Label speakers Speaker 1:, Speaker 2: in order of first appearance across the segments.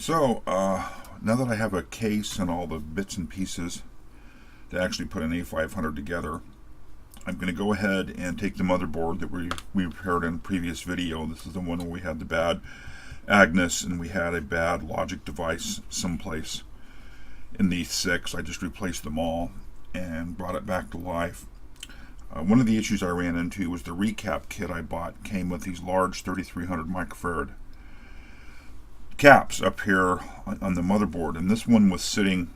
Speaker 1: So, now that I have a case and all the bits and pieces to actually put an A500 together, I'm going to go ahead and take the motherboard that we repaired in a previous video. This is the one where we had the bad Agnes and we had a bad logic device someplace in these 6. I just replaced them all and brought it back to life. One of the issues I ran into was the recap kit I bought came with these large 3300 microfarad caps up here on the motherboard, and this one was sitting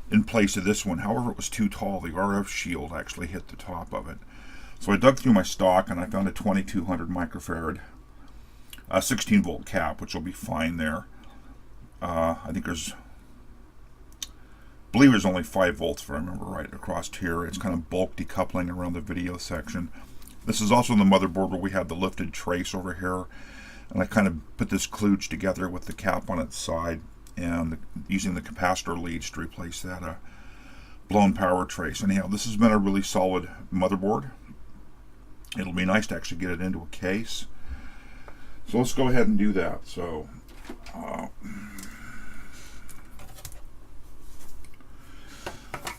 Speaker 1: in place of this one. However, it was too tall. The RF shield actually hit the top of it. So I dug through my stock and I found a 2200 microfarad 16 volt cap, which will be fine there. I think I believe there's only 5 volts if I remember right across here. It's kind of bulk decoupling around the video section. This is also the motherboard where we had the lifted trace over here, and I kind of put this kludge together with the cap on its side and using the capacitor leads to replace that blown power trace. Anyhow, this has been a really solid motherboard. It'll be nice to actually get it into a case. So let's go ahead and do that. So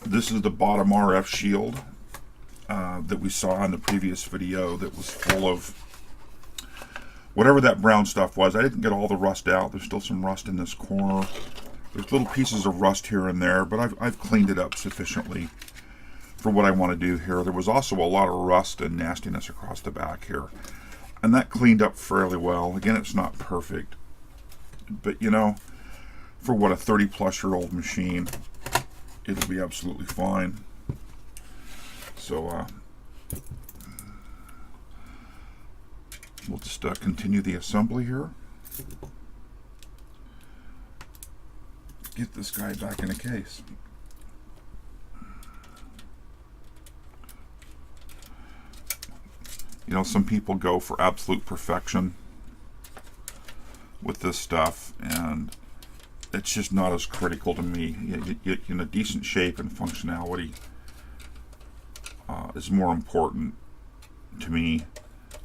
Speaker 1: this is the bottom RF shield that we saw in the previous video that was full of whatever that brown stuff was. I didn't get all the rust out. There's still some rust in this corner. There's little pieces of rust here and there, but I've cleaned it up sufficiently for what I want to do here. There was also a lot of rust and nastiness across the back here, and that cleaned up fairly well. Again, it's not perfect, but you know, for what, a 30-plus-year-old machine, it'll be absolutely fine. So we'll just continue the assembly here. Get this guy back in a case. You know, some people go for absolute perfection with this stuff, and it's just not as critical to me. In a decent shape and functionality is more important to me.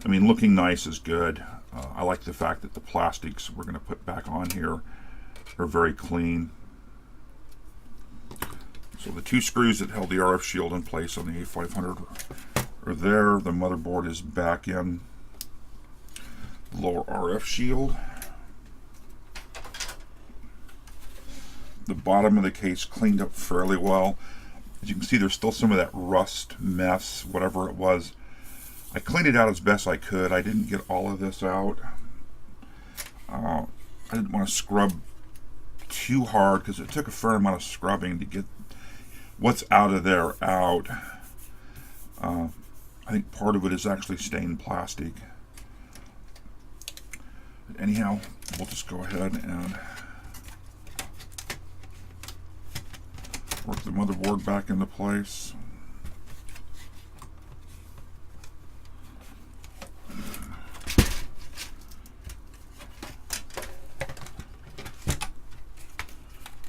Speaker 1: I mean, looking nice is good. I like the fact that the plastics we're going to put back on here are very clean. So the 2 screws that held the RF shield in place on the A500 are there. The motherboard is back in the lower RF shield. The bottom of the case cleaned up fairly well. As you can see, there's still some of that rust mess, whatever it was. I cleaned it out as best I could. I didn't get all of this out. I didn't want to scrub too hard because it took a fair amount of scrubbing to get what's out of there out. I think part of it is actually stained plastic. But anyhow, we'll just go ahead and work the motherboard back into place.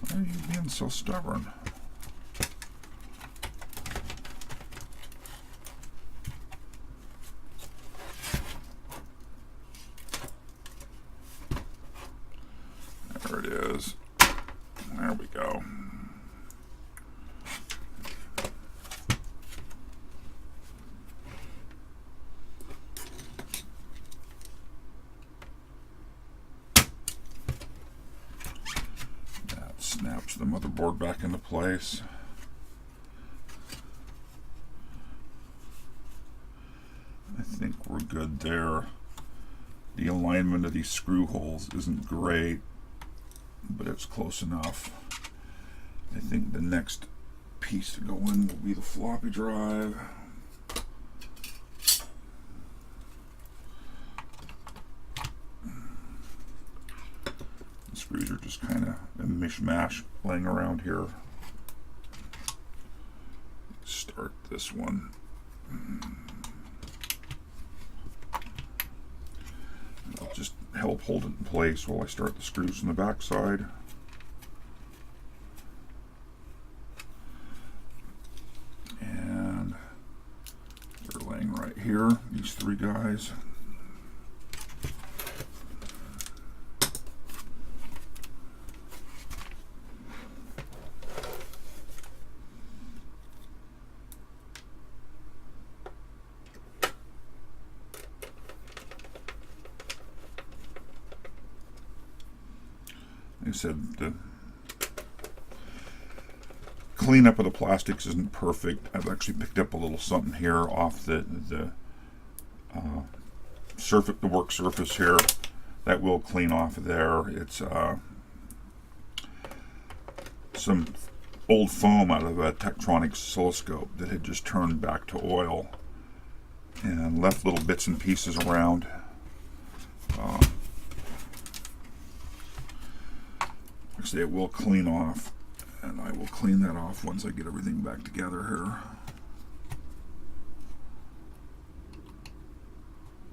Speaker 1: Why are you being so stubborn? There it is. There we go. Snaps the motherboard back into place. I think we're good there. The alignment of these screw holes isn't great, but it's close enough. I think the next piece to go in will be the floppy drive. Screws are just kind of a mishmash laying around here. Start this one. I'll just help hold it in place while I start the screws on the back side. And they're laying right here, these 3 guys. Like I said, the cleanup of the plastics isn't perfect. I've actually picked up a little something here off the surface, the work surface here. That will clean off there. It's some old foam out of a Tektronix oscilloscope that had just turned back to oil and left little bits and pieces around. Actually, it will clean off, and I will clean that off once I get everything back together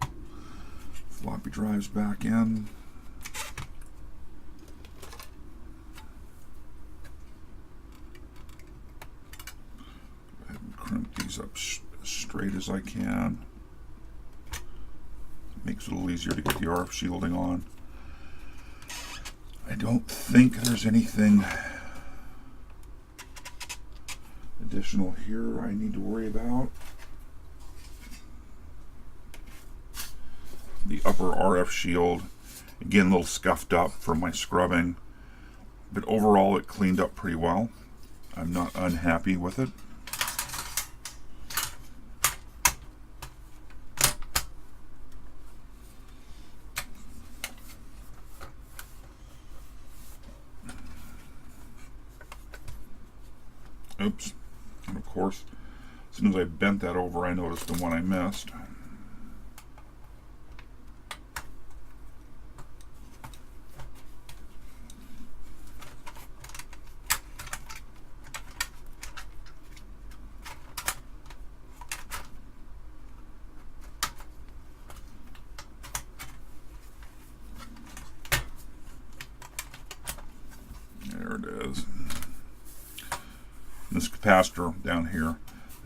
Speaker 1: here. Floppy drives back in. Go ahead and crimp these up as straight as I can. Makes it a little easier to get the RF shielding on. I don't think there's anything additional here I need to worry about. The upper RF shield, again, a little scuffed up from my scrubbing, but overall it cleaned up pretty well. I'm not unhappy with it. Oops. And of course, as soon as I bent that over, I noticed the one I missed. There it is. This capacitor down here,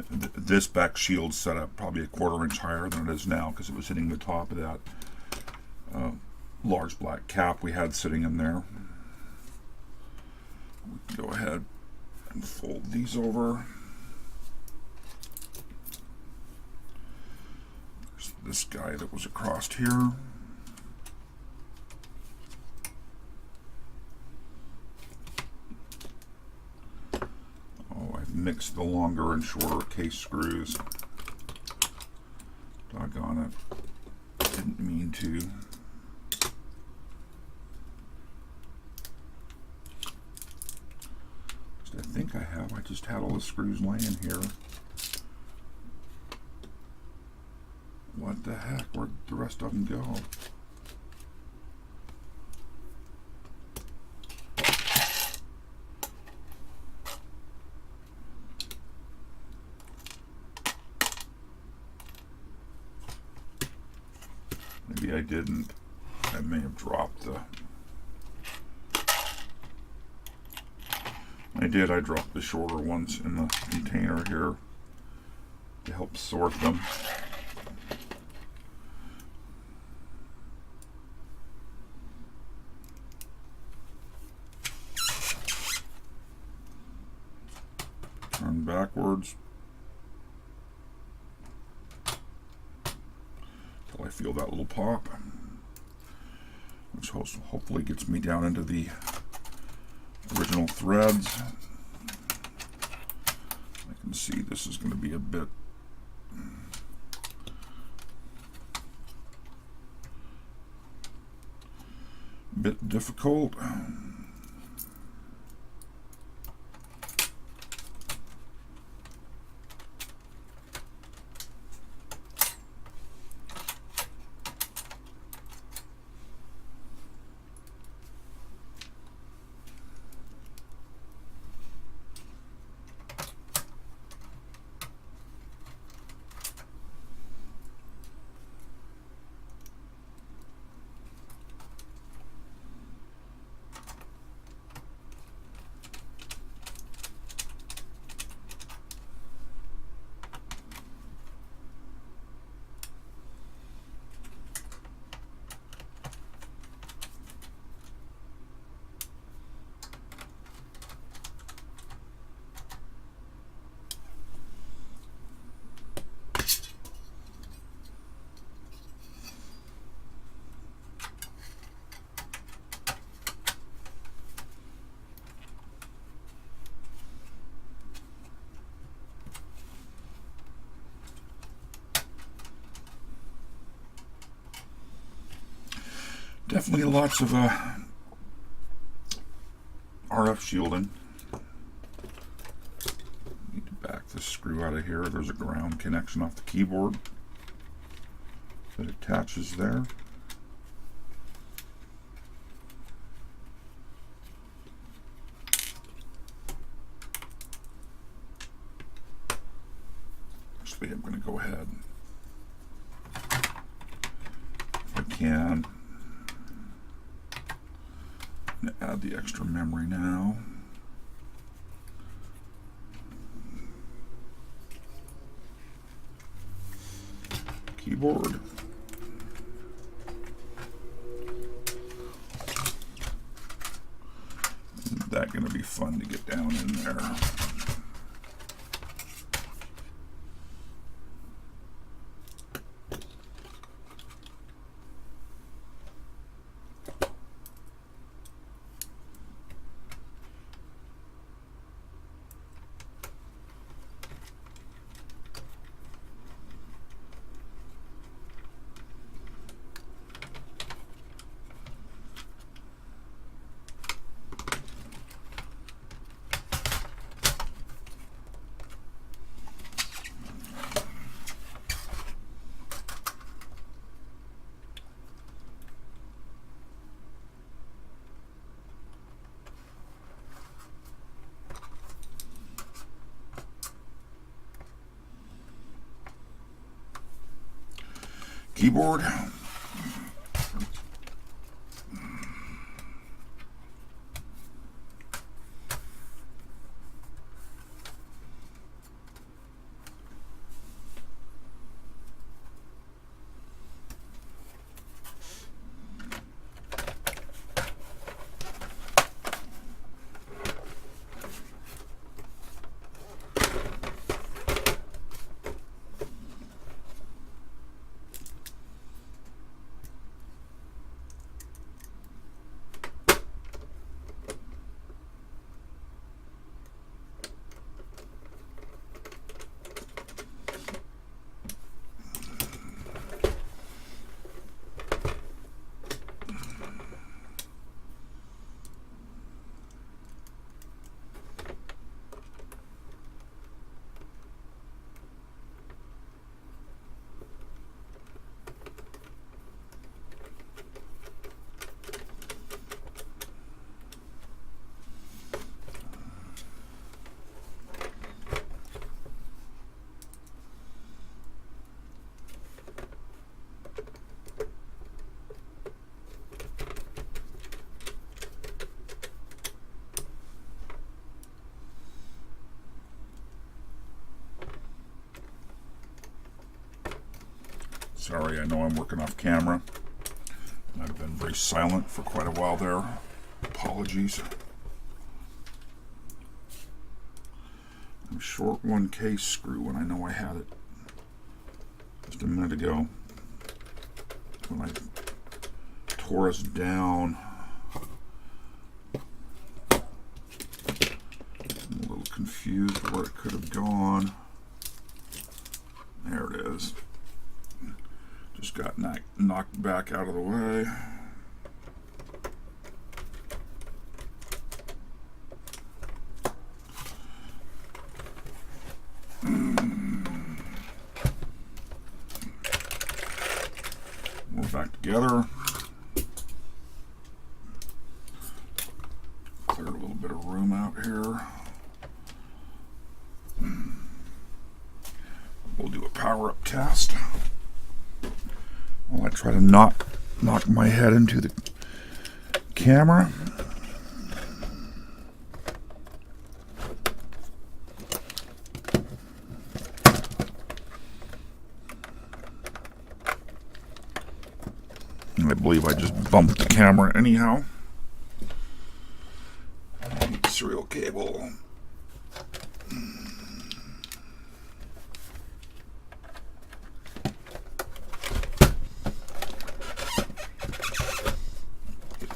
Speaker 1: this back shield set up probably a 1/4 inch higher than it is now because it was hitting the top of that large black cap we had sitting in there. We can go ahead and fold these over. There's this guy that was across here. Mix the longer and shorter case screws. Doggone it. Didn't mean to. I think I have. I just had all the screws laying here. What the heck? Where'd the rest of them go? Maybe I didn't. I may have dropped the... I did. I dropped the shorter ones in the container here to help sort them. Turn backwards. I feel that little pop, which hopefully gets me down into the original threads. I can see this is going to be a bit difficult. Definitely lots of RF shielding. Need to back this screw out of here. There's a ground connection off the keyboard that attaches there. Actually, I'm going to go ahead, if I can, I'm going to add the extra memory now. Keyboard. Isn't that going to be fun to get down in there? Keyboard. Sorry, I know I'm working off camera. I've been very silent for quite a while there. Apologies. I'm short one case screw, and I know I had it just a minute ago when I tore us down. I'm a little confused where it could have gone. There it is. Just got knocked back out of the way. We're back together. Clear a little bit of room out here. We'll do a power-up test. While I try to not knock my head into the camera. And I believe I just bumped the camera anyhow. Serial cable.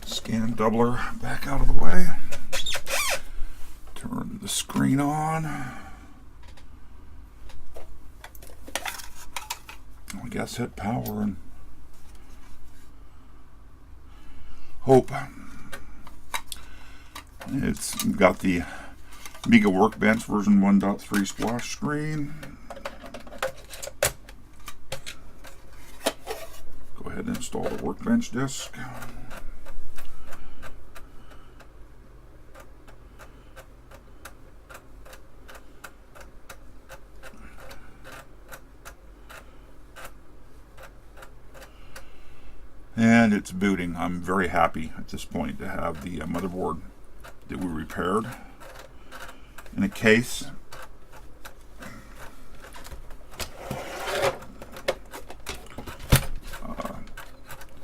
Speaker 1: Scan doubler back out of the way. Turn the screen on. I guess hit power and hope. It's got the Amiga Workbench version 1.3 splash screen. Go ahead and install the Workbench disk. And it's booting. I'm very happy at this point to have the motherboard that we repaired in a case.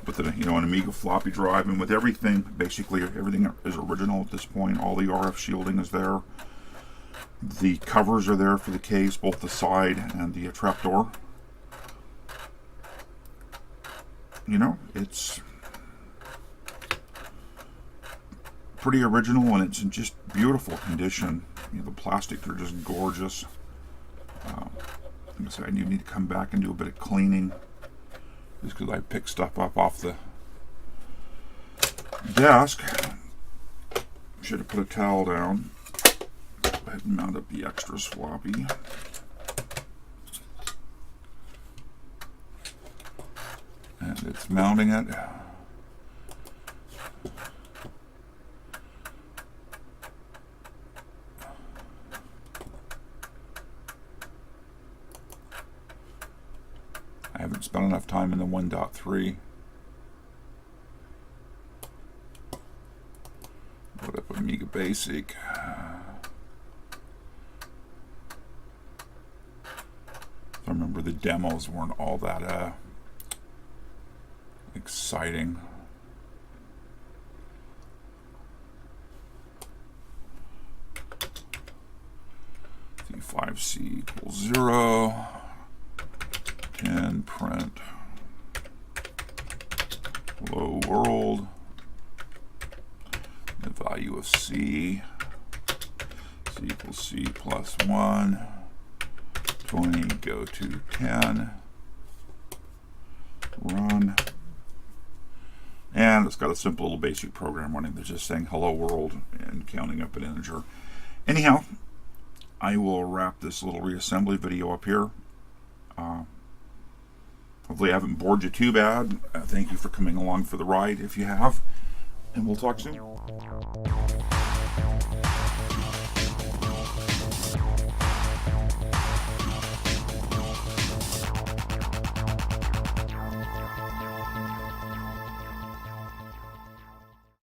Speaker 1: With an Amiga floppy drive, and with everything, basically everything is original at this point. All the RF shielding is there. The covers are there for the case, both the side and the trapdoor. It's pretty original, and it's in just beautiful condition. The plastics are just gorgeous. Like I said, I need to come back and do a bit of cleaning, just because I picked stuff up off the desk. Should have put a towel down. Go ahead and mount up the extras floppy. And it's mounting it. I haven't spent enough time in the 1.3. Load up Amiga Basic. I remember the demos weren't all that exciting. C5C equals 0. And print hello world. The value of C equals C plus 1. 20 go to 10. Run. And it's got a simple little basic program running that's just saying hello world and counting up an integer. Anyhow, I will wrap this little reassembly video up here. Hopefully I haven't bored you too bad. Thank you for coming along for the ride if you have. And we'll talk soon.